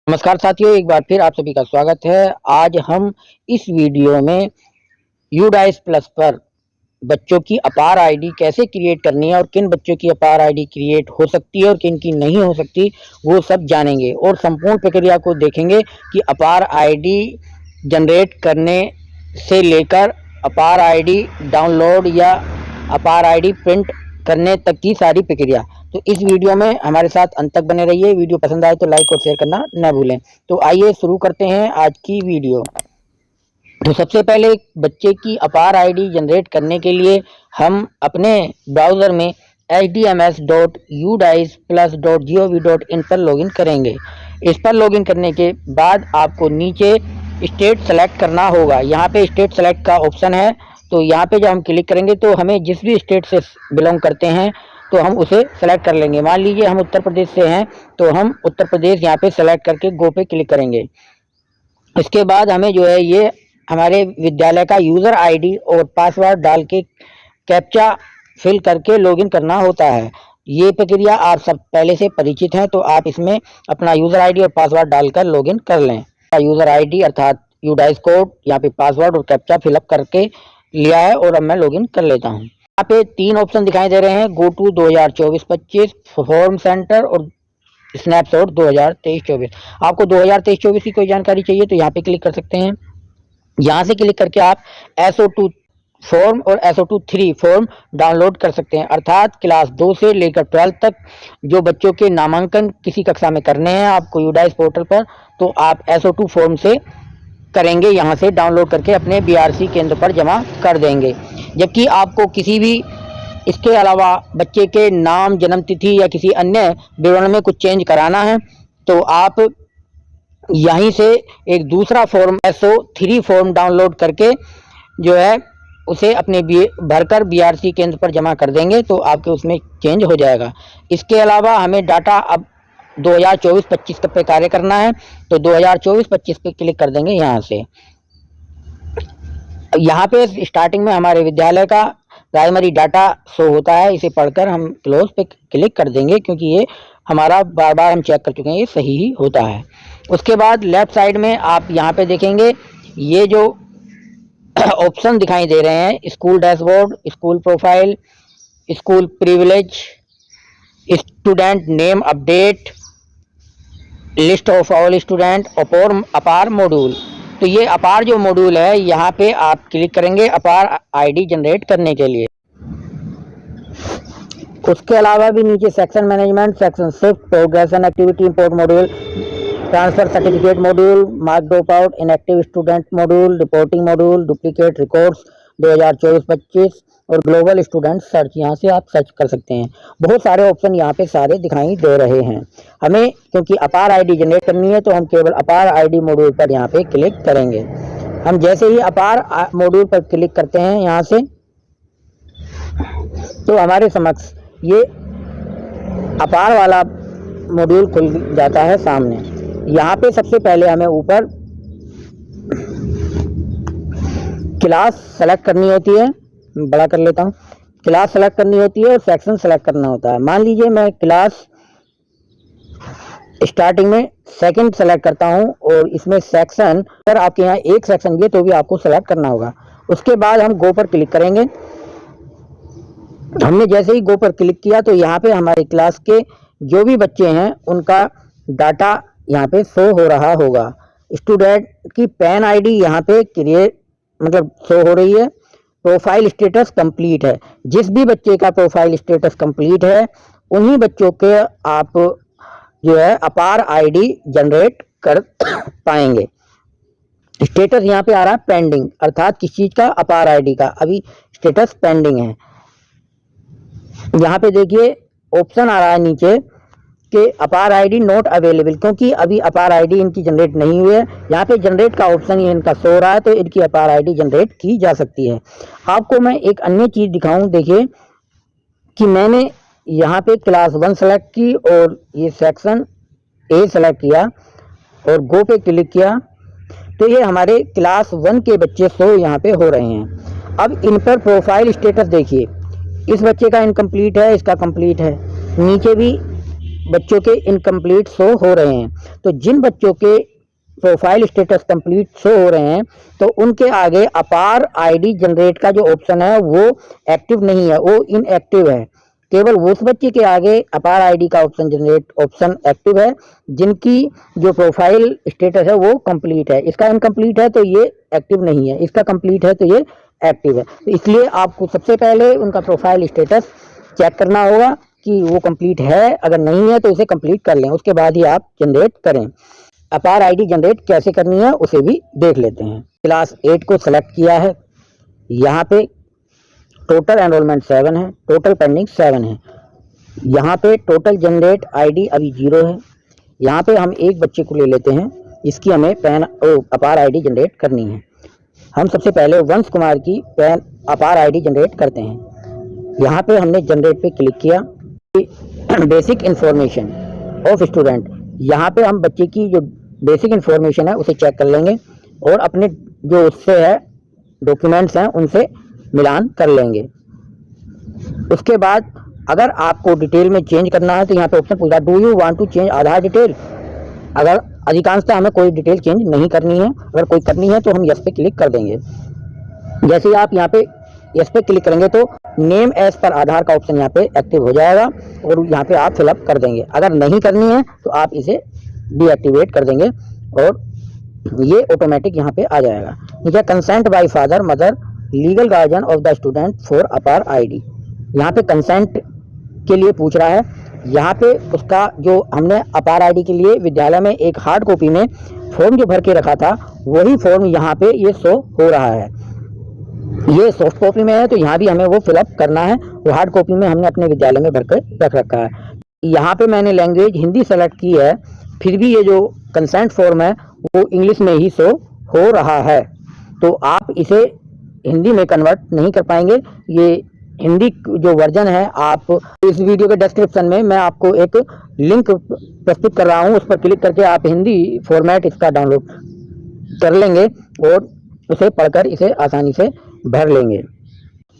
नमस्कार साथियों, एक बार फिर आप सभी का स्वागत है। आज हम इस वीडियो में यूडाइस प्लस पर बच्चों की अपार आईडी कैसे क्रिएट करनी है और किन बच्चों की अपार आईडी क्रिएट हो सकती है और किन की नहीं हो सकती, वो सब जानेंगे और संपूर्ण प्रक्रिया को देखेंगे कि अपार आईडी जनरेट करने से लेकर अपार आईडी डाउनलोड या अपार आईडी प्रिंट करने तक की सारी प्रक्रिया। तो इस वीडियो में हमारे साथ अंत तक बने रहिए। वीडियो पसंद आए तो लाइक और शेयर करना न भूलें। तो आइए शुरू करते हैं आज की वीडियो। तो सबसे पहले बच्चे की अपार आईडी जनरेट करने के लिए हम अपने ब्राउज़र में hdms.udisplus.gov.in पर लॉगिन करेंगे। इस पर लॉगिन करने के बाद आपको नीचे स्टेट सेलेक्ट करना होगा। यहाँ पे स्टेट सेलेक्ट का ऑप्शन है, तो यहाँ पे जब हम क्लिक करेंगे तो हमें जिस भी स्टेट से बिलोंग करते हैं तो हम उसे सेलेक्ट कर लेंगे। मान लीजिए हम उत्तर प्रदेश से हैं तो हम उत्तर प्रदेश यहाँ पे सेलेक्ट करके गो पे क्लिक करेंगे। इसके बाद हमें जो है ये हमारे विद्यालय का यूज़र आईडी और पासवर्ड डाल के कैप्चा फिल करके लॉगिन करना होता है। ये प्रक्रिया आप सब पहले से परिचित हैं, तो आप इसमें अपना यूज़र आईडी और पासवर्ड डालकर लॉगिन कर लें। यूज़र आईडी अर्थात यूडाइस कोड, यहाँ पे पासवर्ड और कैप्चा फिलअप करके लिया है और अब मैं लॉगिन कर लेता हूँ। यहाँ पे 3 ऑप्शन दिखाई दे रहे हैं, गो टू 2024-25, फॉर्म सेंटर और स्नैपशॉट 2023-24। आपको 2023-24 की कोई जानकारी चाहिए तो यहाँ पे क्लिक कर सकते हैं। यहाँ से क्लिक करके आप SO2 फॉर्म और SO2-3 फॉर्म डाउनलोड कर सकते हैं। अर्थात क्लास 2 से लेकर 12 तक जो बच्चों के नामांकन किसी कक्षा में करने हैं आपको यूडाइस पोर्टल पर, तो आप SO2 फॉर्म से करेंगे, यहाँ से डाउनलोड करके अपने BRC केंद्र पर जमा कर देंगे। जबकि आपको किसी भी इसके अलावा बच्चे के नाम, जन्म तिथि या किसी अन्य विवरण में कुछ चेंज कराना है तो आप यहीं से एक दूसरा फॉर्म SO3 फॉर्म डाउनलोड करके जो है उसे अपने भरकर BRC केंद्र पर जमा कर देंगे तो आपके उसमें चेंज हो जाएगा। इसके अलावा हमें डाटा अब 2024-25 पे कार्य करना है, तो 2024-25 पे क्लिक कर देंगे। यहाँ पे स्टार्टिंग में हमारे विद्यालय का प्राइमरी डाटा शो होता है, इसे पढ़कर हम क्लोज पे क्लिक कर देंगे क्योंकि ये हमारा बार बार हम चेक कर चुके हैं, ये सही ही होता है। उसके बाद लेफ्ट साइड में आप यहाँ पे देखेंगे ये जो ऑप्शन दिखाई दे रहे हैं, school dashboard, school profile, school privilege, student name update, list of all student, अपार मॉड्यूल। तो ये अपार जो मॉड्यूल है यहाँ पे आप क्लिक करेंगे अपार आईडी जनरेट करने के लिए। उसके अलावा भी नीचे section management, section shift, progression activity, import module, transfer certificate module, mark drop out, inactive student module, reporting module, duplicate records 2024-25 और ग्लोबल स्टूडेंट सर्च, यहाँ से आप सर्च कर सकते हैं। बहुत सारे ऑप्शन यहाँ पे सारे दिखाई दे रहे हैं। हमें क्योंकि अपार आईडी जनरेट करनी है तो हम केवल अपार आईडी मॉड्यूल पर यहाँ पे क्लिक करेंगे। हम जैसे ही अपार मॉड्यूल पर क्लिक करते हैं यहाँ से, तो हमारे समक्ष ये अपार वाला मॉड्यूल खुल जाता है सामने। यहाँ पे सबसे पहले हमें ऊपर क्लास सेलेक्ट करनी होती है, बड़ा कर लेता हूँ, क्लास सेलेक्ट करनी होती है और सेक्शन सेलेक्ट करना होता है। मान लीजिए मैं क्लास स्टार्टिंग में सेकंड सेलेक्ट करता हूँ और इसमें सेक्शन, अगर आपके यहाँ एक सेक्शन भी तो भी आपको सेलेक्ट करना होगा। उसके बाद हम गो पर क्लिक करेंगे। हमने जैसे ही गो पर क्लिक किया तो यहाँ पे हमारी क्लास के जो भी बच्चे हैं उनका डाटा यहाँ पे शो हो रहा होगा। स्टूडेंट की पैन आईडी यहाँ पे क्रिएट शो हो रही है। प्रोफाइल स्टेटस कंप्लीट है। जिस भी बच्चे का प्रोफाइल स्टेटस कंप्लीट है उन्हीं बच्चों के आप जो है अपार आईडी जनरेट कर पाएंगे। स्टेटस यहाँ पे आ रहा है पेंडिंग, अर्थात किस चीज का, अपार आईडी का अभी स्टेटस पेंडिंग है। यहाँ पे देखिए ऑप्शन आ रहा है नीचे कि अपार आईडी नॉट अवेलेबल, क्योंकि अभी अपार आईडी इनकी जनरेट नहीं हुई है। यहाँ पे जनरेट का ऑप्शन ही इनका शो रहा है, तो इनकी अपार आईडी जनरेट की जा सकती है। आपको मैं एक अन्य चीज दिखाऊं, देखिए कि मैंने यहाँ पे क्लास 1 सेलेक्ट की और ये सेक्शन ए सेलेक्ट किया और गो पे क्लिक किया तो ये हमारे क्लास 1 के बच्चे शो यहाँ पे हो रहे हैं। अब इन पर प्रोफाइल स्टेटस देखिए, इस बच्चे का इनकम्प्लीट है, इसका कंप्लीट है। नीचे भी बच्चों के इनकम्प्लीट शो हो रहे हैं। तो जिन बच्चों के प्रोफाइल स्टेटस कंप्लीट शो हो रहे हैं तो उनके आगे अपार आईडी जनरेट का जो ऑप्शन है वो एक्टिव नहीं है, वो इनएक्टिव है। केवल उस बच्चे के आगे अपार आईडी का ऑप्शन जनरेट ऑप्शन एक्टिव है जिनकी जो प्रोफाइल स्टेटस है वो कंप्लीट है। इसका इनकम्प्लीट है तो ये एक्टिव नहीं है, इसका कंप्लीट है तो ये एक्टिव है। तो इसलिए आपको सबसे पहले उनका प्रोफाइल स्टेटस चेक करना होगा कि वो कंप्लीट है, अगर नहीं है तो उसे कंप्लीट कर लें, उसके बाद ही आप जनरेट करें। अपार आईडी जनरेट कैसे करनी है उसे भी देख लेते हैं। क्लास 8 को सेलेक्ट किया है, यहाँ पे टोटल एनरोलमेंट 7 है, टोटल पेंडिंग 7 है। यहाँ पे टोटल जनरेट आईडी अभी 0 है। यहाँ पे हम एक बच्चे को ले लेते हैं, इसकी हमें अपार आईडी जनरेट करनी है। हम सबसे पहले वंश कुमार की अपार आईडी जनरेट करते हैं। यहाँ पे हमने जनरेट पे क्लिक किया। बेसिक इंफॉर्मेशन ऑफ स्टूडेंट, यहाँ पे हम बच्चे की जो बेसिक इंफॉर्मेशन है उसे चेक कर लेंगे और अपने जो उससे है डॉक्यूमेंट्स हैं उनसे मिलान कर लेंगे। उसके बाद अगर आपको डिटेल में चेंज करना है तो यहाँ पे ऑप्शन पूछा do you want to change Aadhaar detail. अगर अधिकांशतः हमें कोई डिटेल चेंज नहीं करनी है, अगर कोई करनी है तो हम यस पे क्लिक कर देंगे। जैसे ही आप यहाँ पे यस पे क्लिक करेंगे तो नेम एज पर आधार का ऑप्शन यहाँ पे एक्टिव हो जाएगा और यहाँ पे आप फिलअप कर देंगे। अगर नहीं करनी है तो आप इसे डीएक्टिवेट कर देंगे और ये ऑटोमेटिक यहाँ पे आ जाएगा। ठीक है, consent bye father mother legal guardian of the student for अपार आईडी। यहाँ पे कंसेंट के लिए पूछ रहा है। यहाँ पे उसका जो हमने अपार आईडी के लिए विद्यालय में एक हार्ड कॉपी में फॉर्म जो भर के रखा था वही फॉर्म यहाँ पे ये शो हो रहा है। ये सॉफ्ट कॉपी में है तो यहाँ भी हमें वो फिलअप करना है। वो हार्ड कॉपी में हमने अपने विद्यालय में भरकर रख रखा है। यहाँ पे मैंने लैंग्वेज हिंदी सेलेक्ट की है, फिर भी ये जो कंसेंट फॉर्म है वो इंग्लिश में ही शो हो रहा है। तो आप इसे हिंदी में कन्वर्ट नहीं कर पाएंगे। ये हिंदी जो वर्जन है, आप इस वीडियो के डिस्क्रिप्शन में मैं आपको एक लिंक प्रस्तुत कर रहा हूँ, उस पर क्लिक करके आप हिंदी फॉर्मेट इसका डाउनलोड कर लेंगे और उसे पढ़कर इसे आसानी से भर लेंगे।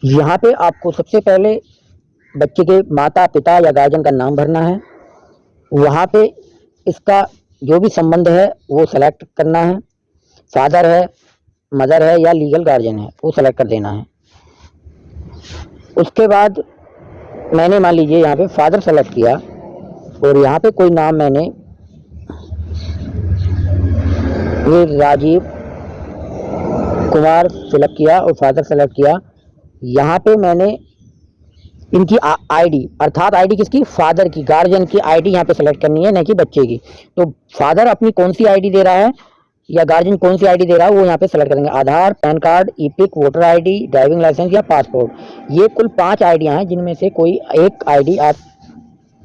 यहाँ पे आपको सबसे पहले बच्चे के माता पिता या गार्जियन का नाम भरना है। वहाँ पे इसका जो भी संबंध है वो सेलेक्ट करना है, फादर है, मदर है या लीगल गार्जियन है वो सेलेक्ट कर देना है। उसके बाद मैंने मान लीजिए यहाँ पे फादर सेलेक्ट किया और यहाँ पे कोई नाम मैंने ये राजीव कुमार सेलेक्ट किया और फादर सेलेक्ट किया। यहाँ पे मैंने इनकी आईडी अर्थात आईडी किसकी, फादर की, गार्जियन की आईडी यहाँ पे सेलेक्ट करनी है, न कि बच्चे की। तो फादर अपनी कौन सी आईडी दे रहा है या गार्जियन कौन सी आईडी दे रहा है वो यहाँ पे सेलेक्ट करेंगे। Aadhaar, PAN card, EPIC, voter ID, driving licence या पासपोर्ट। ये कुल 5 आईडियाँ हैं जिनमें से कोई एक आईडी आप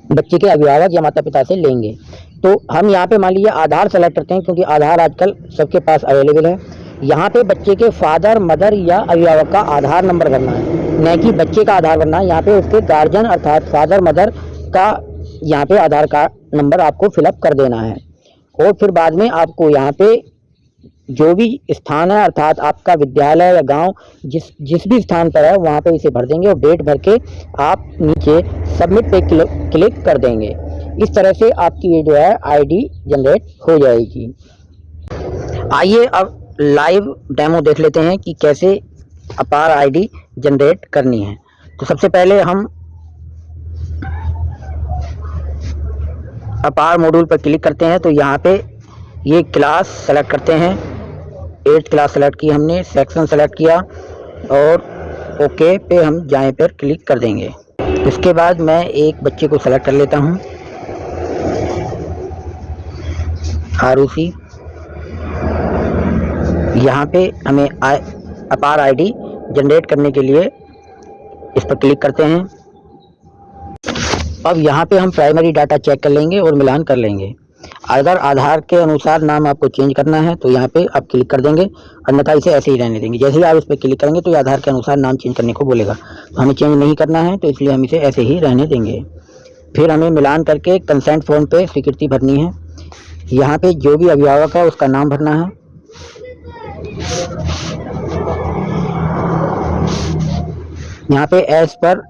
बच्चे के अभिभावक या माता पिता से लेंगे। तो हम यहाँ पे मान लीजिए आधार सेलेक्ट करते हैं क्योंकि आधार आजकल सबके पास अवेलेबल है। यहाँ पे बच्चे के फादर मदर या अभिभावक का आधार नंबर भरना है, न कि बच्चे का आधार भरना है। यहाँ पे उसके गार्जियन अर्थात फादर मदर का यहाँ पे आधार कार्ड नंबर आपको फिलअप कर देना है। और फिर बाद में आपको यहाँ पे जो भी स्थान है अर्थात आपका विद्यालय या गांव जिस भी स्थान पर है वहाँ पे इसे भर देंगे और डेट भर के आप नीचे सबमिट पे क्लिक कर देंगे। इस तरह से आपकी ये जो है आईडी जनरेट हो जाएगी। आइए अब लाइव डेमो देख लेते हैं कि कैसे अपार आईडी जनरेट करनी है। तो सबसे पहले हम अपार मॉड्यूल पर क्लिक करते हैं। तो यहाँ पे ये क्लास सेलेक्ट करते हैं, 8th क्लास सेलेक्ट की हमने, सेक्शन सेलेक्ट किया और ओके पे हम जाएं पर क्लिक कर देंगे। इसके बाद मैं एक बच्चे को सेलेक्ट कर लेता हूँ, आरुषि। यहाँ पे हमें अपार आईडी जनरेट करने के लिए इस पर क्लिक करते हैं। अब यहाँ पे हम प्राइमरी डाटा चेक कर लेंगे और मिलान कर लेंगे। अगर आधार के अनुसार नाम आपको चेंज करना है तो यहाँ पे आप क्लिक कर देंगे, अन्यथा इसे ऐसे ही रहने देंगे। जैसे ही आप इस पर क्लिक करेंगे तो ये आधार के अनुसार नाम चेंज करने को बोलेगा, तो हमें चेंज नहीं करना है तो इसलिए हम इसे ऐसे ही रहने देंगे। फिर हमें मिलान करके कंसेंट फॉर्म पे स्वीकृति भरनी है। यहाँ पे जो भी अभिभावक है उसका नाम भरना है। यहाँ पे एज पर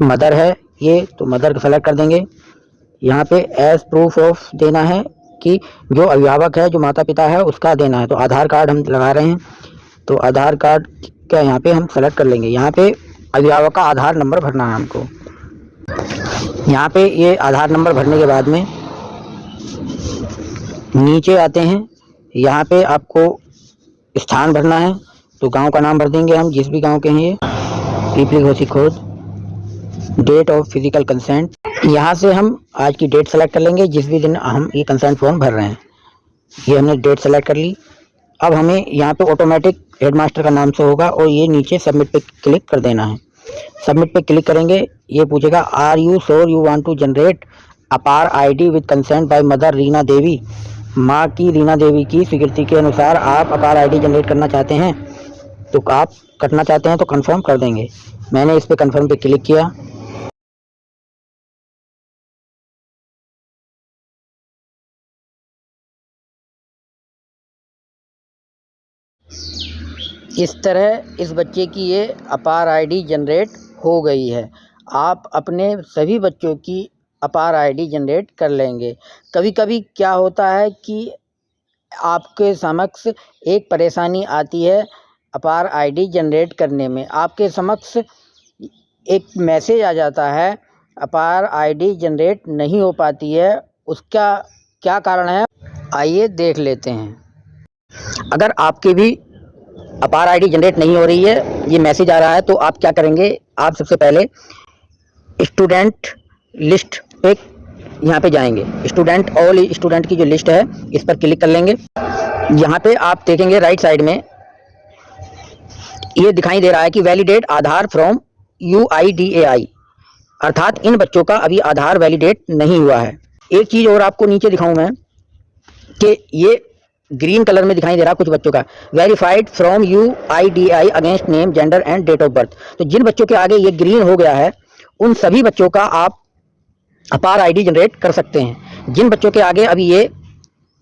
मदर है ये, तो मदर को सेलेक्ट कर देंगे। यहाँ पे एज प्रूफ ऑफ देना है कि जो अभिभावक है, जो माता पिता है, उसका देना है। तो आधार कार्ड हम लगा रहे हैं, तो आधार कार्ड का यहाँ पे हम सेलेक्ट कर लेंगे। यहाँ पे अभिभावक का आधार नंबर भरना है हमको। यहाँ पे ये आधार नंबर भरने के बाद में नीचे आते हैं, यहाँ पे आपको स्थान भरना है। तो गांव का नाम भर देंगे हम, जिस भी गांव के हैं ये, पीपली घोसी खोद। डेट ऑफ फिजिकल कंसेंट, यहाँ से हम आज की डेट सेलेक्ट कर लेंगे जिस भी दिन हम ये कंसेंट फॉर्म भर रहे हैं। ये हमने डेट सेलेक्ट कर ली। अब हमें यहाँ पे ऑटोमेटिक हेडमास्टर का नाम से होगा और ये नीचे सबमिट पे क्लिक कर देना है। सबमिट पे क्लिक करेंगे, ये पूछेगा are you sure you want to generate APAAR ID with consent by mother Reena Devi. माँ की रीना देवी की स्वीकृति के अनुसार आप अपार आईडी जनरेट करना चाहते हैं। तो आप करना चाहते हैं तो कंफर्म कर देंगे। मैंने इस पे कंफर्म पे क्लिक किया। इस तरह इस बच्चे की ये अपार आईडी जनरेट हो गई है। आप अपने सभी बच्चों की अपार आईडी जनरेट कर लेंगे। कभी कभी क्या होता है कि आपके समक्ष एक परेशानी आती है अपार आईडी जनरेट करने में। आपके समक्ष एक मैसेज आ जाता है, अपार आईडी जनरेट नहीं हो पाती है। उसका क्या कारण है, आइए देख लेते हैं। अगर आपके भी अपार आईडी जनरेट नहीं हो रही है, ये मैसेज आ रहा है, तो आप क्या करेंगे, आप सबसे पहले स्टूडेंट लिस्ट पे यहाँ पे जाएंगे। स्टूडेंट, ऑल स्टूडेंट की जो लिस्ट है, इस पर क्लिक कर लेंगे। यहाँ पे आप देखेंगे राइट साइड में ये दिखाई दे रहा है कि वैलिडेट आधार फ्रॉम UIDAI, अर्थात इन बच्चों का अभी आधार वैलिडेट नहीं हुआ है। एक चीज़ और आपको नीचे दिखाऊं मैं कि ये ग्रीन कलर में दिखाई दे रहा कुछ बच्चों का, verified from UIDAI against name, gender and date of birth. तो जिन बच्चों के आगे ये ग्रीन हो गया है, उन सभी बच्चों का आप अपार आईडी जनरेट कर सकते हैं। जिन बच्चों के आगे अभी ये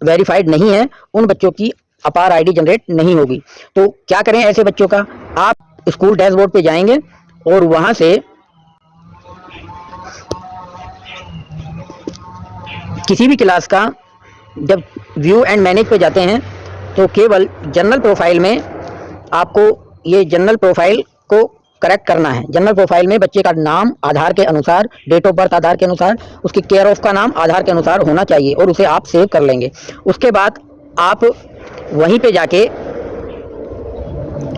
वेरीफाइड नहीं है, उन बच्चों की अपार आईडी जनरेट नहीं होगी। तो क्या करें ऐसे बच्चों का, आप स्कूल डैशबोर्ड पे जाएंगे और वहां से किसी भी क्लास का जब व्यू एंड मैनेज पे जाते हैं तो केवल जनरल प्रोफाइल में आपको ये जनरल प्रोफाइल को करेक्ट करना है। जनरल प्रोफाइल में बच्चे का नाम आधार के अनुसार, डेट ऑफ बर्थ आधार के अनुसार, उसकी केयर ऑफ का नाम आधार के अनुसार होना चाहिए और उसे आप सेव कर लेंगे। उसके बाद आप वहीं पे जाके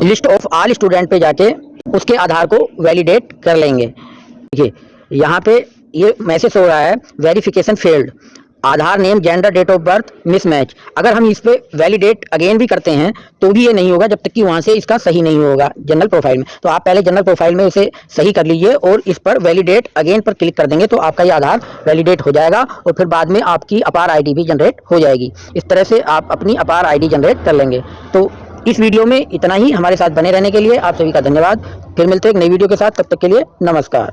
लिस्ट ऑफ ऑल स्टूडेंट पे जाके उसके आधार को वैलिडेट कर लेंगे। देखिए यहाँ पे ये मैसेज हो रहा है, verification failed, Aadhaar name, gender, date of birth mismatch. अगर हम इस पे वैलिडेट अगेन भी करते हैं तो भी ये नहीं होगा जब तक कि वहाँ से इसका सही नहीं होगा जनरल प्रोफाइल में। तो आप पहले जनरल प्रोफाइल में उसे सही कर लीजिए और इस पर वैलिडेट अगेन पर क्लिक कर देंगे तो आपका ये आधार वैलिडेट हो जाएगा और फिर बाद में आपकी अपार आईडी भी जनरेट हो जाएगी। इस तरह से आप अपनी अपार आईडी जनरेट कर लेंगे। तो इस वीडियो में इतना ही। हमारे साथ बने रहने के लिए आप सभी का धन्यवाद। फिर मिलते हैं एक नई वीडियो के साथ, तब तक के लिए नमस्कार।